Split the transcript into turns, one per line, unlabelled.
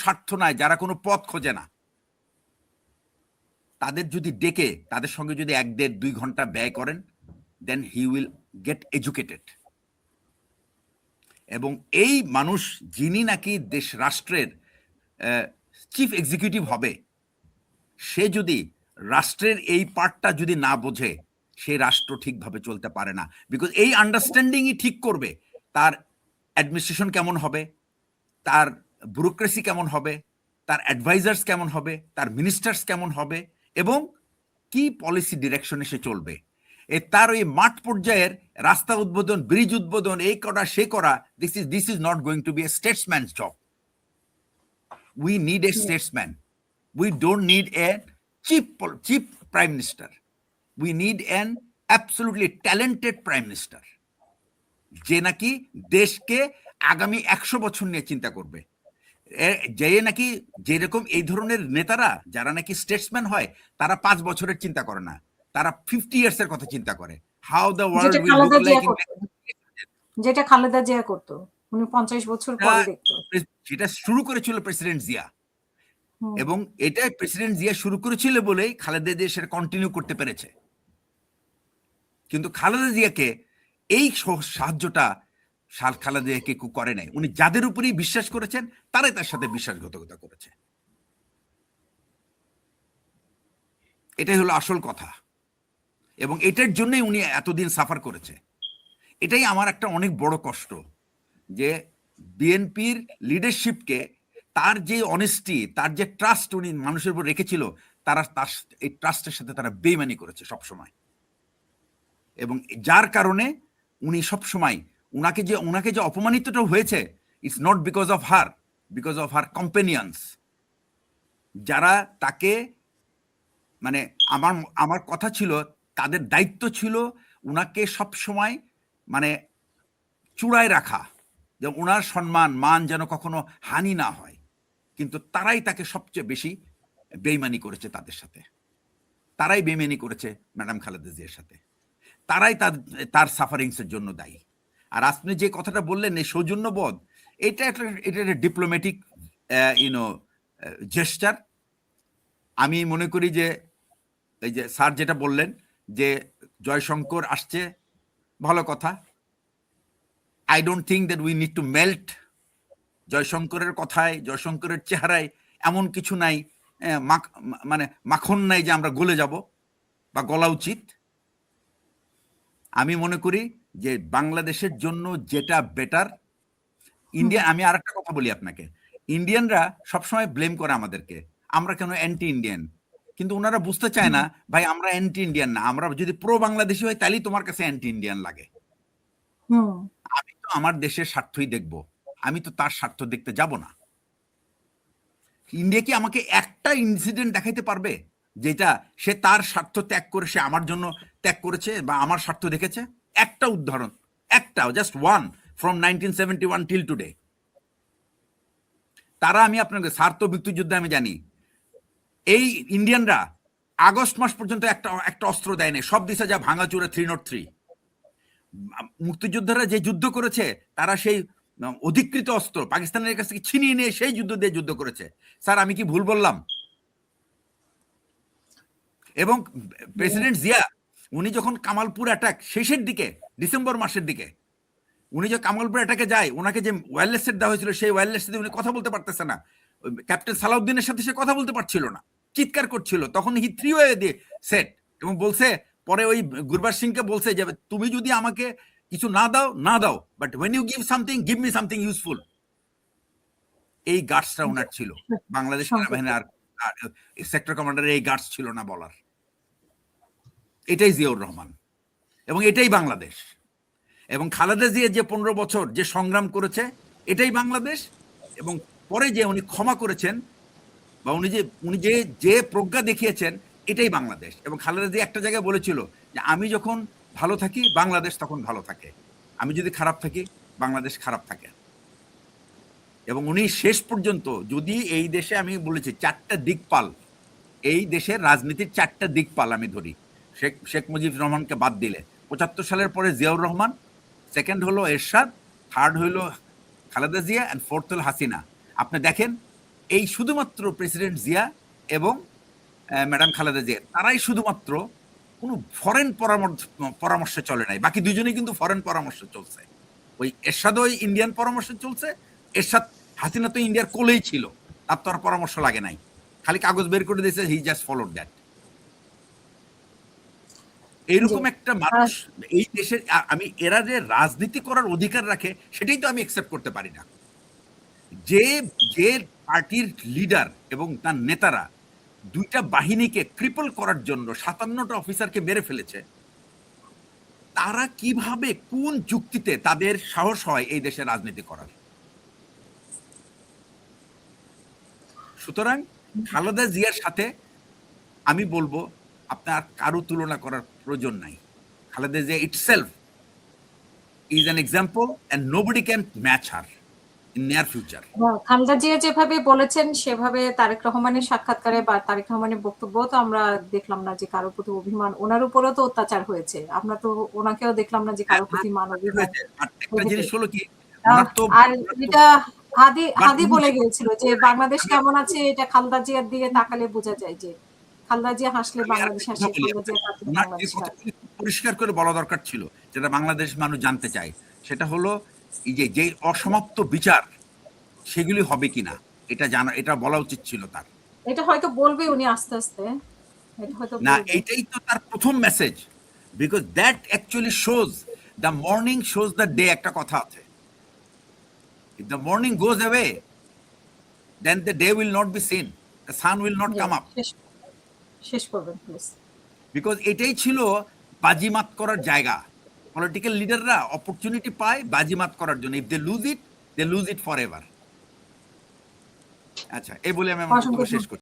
স্বার্থ নাই, যারা কোনো পথ খোঁজে না, তাদের যদি ডেকে তাদের সঙ্গে যদি 1-1.5-2 ঘন্টা ব্যয় করেন, দেন হি উইল গেট এডুকেটেড। এবং এই মানুষ যিনি নাকি দেশ রাষ্ট্রের চিফ এক্সিকিউটিভ হবে, সে যদি রাষ্ট্রের এই পার্টটা যদি না বোঝে, সে রাষ্ট্র ঠিকভাবে চলতে পারে না। বিকজ এই আন্ডারস্ট্যান্ডিংই ঠিক করবে তার অ্যাডমিনিস্ট্রেশন কেমন হবে, তার ব্যুরোক্রেসি কেমন হবে, তার অ্যাডভাইজার্স কেমন হবে, তার মিনিস্টার্স কেমন হবে, এবং কি পলিসি ডিরেকশনে সে চলবে। তার ওই মাঠ পর্যায়ের রাস্তা উদ্বোধন, ব্রিজ উদ্বোধন, এই করা সে করা, this is not going to be a statesman's job. We need a statesman. We don't need a cheap prime minister. We need an absolutely talented prime minister, যে নাকি দেশকে আগামী 100 বছর নিয়ে চিন্তা করবে। যে নাকি যেরকম এই ধরনের নেতারা যারা নাকি স্টেটসম্যান হয়, তারা 5 বছরের চিন্তা করে না, তারা 50 ইয়ার্সের কথা চিন্তা করে। How the world will look like,
যেটা খালেদা জিয়া করতো, উনি 50 বছর পরে দেখতো।
সেটা শুরু করেছিল প্রেসিডেন্ট জিয়া, এবং এটা প্রেসিডেন্ট জিয়া শুরু করেছিল বলেই খালেদা জিয়া সেটা কন্টিনিউ করতে পেরেছে। কিন্তু খালেদা জিয়াকে এই সাহায্যটা খালেদা জিয়াকে করে নাই। উনি যাদের উপরেই বিশ্বাস করেছেন, তারাই তার সাথে বিশ্বাসঘাতকতা করেছে। এটাই হলো আসল কথা, এবং এটার জন্যই উনি এতদিন সাফার করেছে। এটাই আমার একটা অনেক বড় কষ্ট, যে বিএনপির লিডারশিপকে তার যে অনেস্টি, তার যে ট্রাস্ট উনি মানুষের উপর রেখেছিল, তারা তার এই ট্রাস্টের সাথে তারা বেইমানি করেছে সবসময়। এবং যার কারণে উনি সবসময় ওনাকে যে অপমানিতটা হয়েছে, it's not because of her, because of her companions, যারা তাকে, মানে আমার কথা ছিল, তাদের দায়িত্ব ছিল উনাকে সবসময় মানে চূড়ায় রাখা, যে ওনার সম্মান মান যেন কখনো হানি না হয়। কিন্তু তারাই তাকে সবচেয়ে বেশি বেইমানি করেছে, তাদের সাথে তারাই বেইমানি করেছে ম্যাডাম খালেদা জিয়ার সাথে, তারাই তার সাফারিংসের জন্য দায়ী। আর আপনি যে কথাটা বললেন, এই সৌজন্যবোধ, এটা একটা ডিপ্লোম্যাটিক জেস্টার। আমি মনে করি যে এই যে স্যার যেটা বললেন যে জয়শঙ্কর আসছে, ভালো কথা। I don't think that we need to melt. জয়শঙ্করের কথায়, জয়শঙ্করের চেহারায় এমন কিছু নাই, মানে মাখন নাই যে আমরা গলে যাব বা গলা উচিত। আমি মনে করি যে বাংলাদেশের জন্য যেটা বেটার, ইন্ডিয়া, আমি আর একটা কথা বলি আপনাকে, ইন্ডিয়ানরা সবসময় ব্লেম করে আমাদেরকে, আমরা কেন অ্যান্টি ইন্ডিয়ান। কিন্তু ওনারা বুঝতে চায় না, ভাই আমরা অ্যান্টি ইন্ডিয়ান না, আমরা যদি প্রো বাংলাদেশি হয় তাহলেই তোমার কাছে অ্যান্টি ইন্ডিয়ান লাগে। আমি তো আমার দেশের স্বার্থই দেখব, আমি তো তার স্বার্থ দেখতে যাব না। ইন্ডিয়া কি আমাকে একটা ইনসিডেন্ট দেখাইতে পারবে যেটা সে তার স্বার্থ ত্যাগ করে সে আমার জন্য ত্যাগ করেছে বা আমার স্বার্থ দেখেছে? একটা উদাহরণ, একটা, just one, from 1971 till today. তারা, আমি আপনাকে স্বার্থ মুক্তিযুদ্ধে আমি জানি, এই ইন্ডিয়ানরা আগস্ট মাস পর্যন্ত একটা অস্ত্র দেয় নাই, সব দিশা যা ভাঙাচুরে 303। মুক্তিযোদ্ধারা যে যুদ্ধ করেছে, তারা সেই অধিকৃত অস্ত্র পাকিস্তানের কাছ থেকে ছিনিয়ে নিয়ে সেই যুদ্ধ দিয়ে যুদ্ধ করেছে। স্যার, আমি কি ভুল বললাম? এবং প্রেসিডেন্ট জিয়া, উনি যখন কামালপুর অ্যাটাক শেষের দিকে, ডিসেম্বর মাসের দিকে, উনি যে কামালপুর অ্যাটাকে যায়, ওনাকে যে ওয়্যারলেস সেট দেওয়া হয়েছিল, সেই ওয়্যারলেস সেটে উনি কথা বলতে পারতেছে না। ক্যাপ্টেন সালাউদ্দিনের সাথে সে কথা বলতে পারছিল না, চিৎকার করছিল। তখন হি থ্রি ওয়ে দিয়ে সেট, এবং বলছে, পরে ওই গুরবাজ সিংকে বলছে যে তুমি যদি আমাকে কিছু না দাও, but when you give something, give me something useful. এই গার্ডসটা ওনার ছিল। বাংলাদেশ সেনাবাহিনীর আর সেক্টর কমান্ডারের এই গার্ডস ছিল না বলার। এটাই জিয়াউর রহমান, এবং এটাই বাংলাদেশ। এবং খালেদা জিয়া যে 15 বছর যে সংগ্রাম করেছে, এটাই বাংলাদেশ। এবং পরে যে উনি ক্ষমা করেছেন, বা উনি যে প্রজ্ঞা দেখিয়েছেন, এটাই বাংলাদেশ। এবং খালেদা জিয়া একটা জায়গায় বলেছিল যে আমি যখন ভালো থাকি, বাংলাদেশ তখন ভালো থাকে, আমি যদি খারাপ থাকি, বাংলাদেশ খারাপ থাকে। এবং উনি শেষ পর্যন্ত, যদি এই দেশে, আমি বলেছি 4টা দিকপাল, এই দেশের রাজনীতির 4টা দিকপাল আমি ধরি, শেখ মুজিবুর রহমানকে বাদ দিলে, 75 সালের পরে জিয়াউর রহমান, সেকেন্ড হলো এরশাদ, থার্ড হইল খালেদা জিয়া, অ্যান্ড ফোর্থ হলো হাসিনা। আপনি দেখেন এই শুধুমাত্র প্রেসিডেন্ট জিয়া এবং ম্যাডাম খালেদা জিয়া, তারাই শুধুমাত্র কোনো ফরেন পরামর্শে চলে নাই। বাকি দুজনেই কিন্তু ফরেন পরামর্শে চলছে। ওই এরশাদও ইন্ডিয়ান পরামর্শে চলছে, এরশাদ হাসিনা তো ইন্ডিয়ার কোলেই ছিল, তার তো আর পরামর্শ লাগে নাই, খালি কাগজ বের করে দিয়েছে, হি জাস্ট ফলোড দ্যাট। এইরকম একটা মানুষ এই দেশের, আমি এরা যে রাজনীতি করার অধিকার রাখে সেটাই তো আমি অ্যাকসেপ্ট করতে পারি না। যে যে পার্টির লিডার এবং তার নেতারা দুইটা বাহিনীকে ক্রিপল করার জন্য 57টা অফিসারকে মেরে ফেলেছে, তারা কিভাবে কোন যুক্তিতে তাদের সাহস হয় এই দেশে রাজনীতি করার? সুতরাং খালেদা জিয়ার সাথে আমি বলবো আপনার কারো তুলনা করার প্রয়োজন নাই। Khaleda Zia itself is an example and nobody can match her in near future.
Khaleda Zia যেভাবে বলেছেন সেভাবে তারেক রহমানের সাক্ষাৎকারে বা তারেক রহমানের বক্তব্য তো আমরা দেখলাম না যে কারোর প্রতি অভিমান, ওনার উপরেও তো অত্যাচার হয়েছে, আমরা তো ওনাকেও দেখলাম না যে কারোর প্রতি মান অভিমান।
একটা জিনিস হলো কি,
আর এটা হাদি বলে গিয়েছিল যে বাংলাদেশ কেমন আছে এটা খালেদা জিয়ার দিকে তাকালে বোঝা যায়, যে খালেদা জিয়া হাসলে বাংলাদেশ হাসে, খালেদা জিয়া কাঁদলে বাংলাদেশ কাঁদে।
পরিষ্কার করে বলা দরকার ছিল, যেটা বাংলাদেশ মানুষ জানতে চায়, সেটা হলো এই যে অসমাপ্ত বিচার সেগুলি হবে কিনা, এটা জানা, এটা বলা উচিত ছিল তার।
এটা হয়তো বলবে উনি আস্তে আস্তে, এটা হয়তো
না, এইটাই তো তার প্রথম message, because that actually shows the morning shows the day. একটা কথা আছে, if the morning goes away then the day will not be seen, the sun will not come up.
শেষ করবেন প্লিজ।
বিকজ এটাই ছিল বাজিমাত করার জায়গা। পলিটিক্যাল লিডাররা অপরচুনিটি পায় বাজিমাত করার জন্য, if they lose it forever. আচ্ছা, এই বলে আমি আমার শেষ করছি।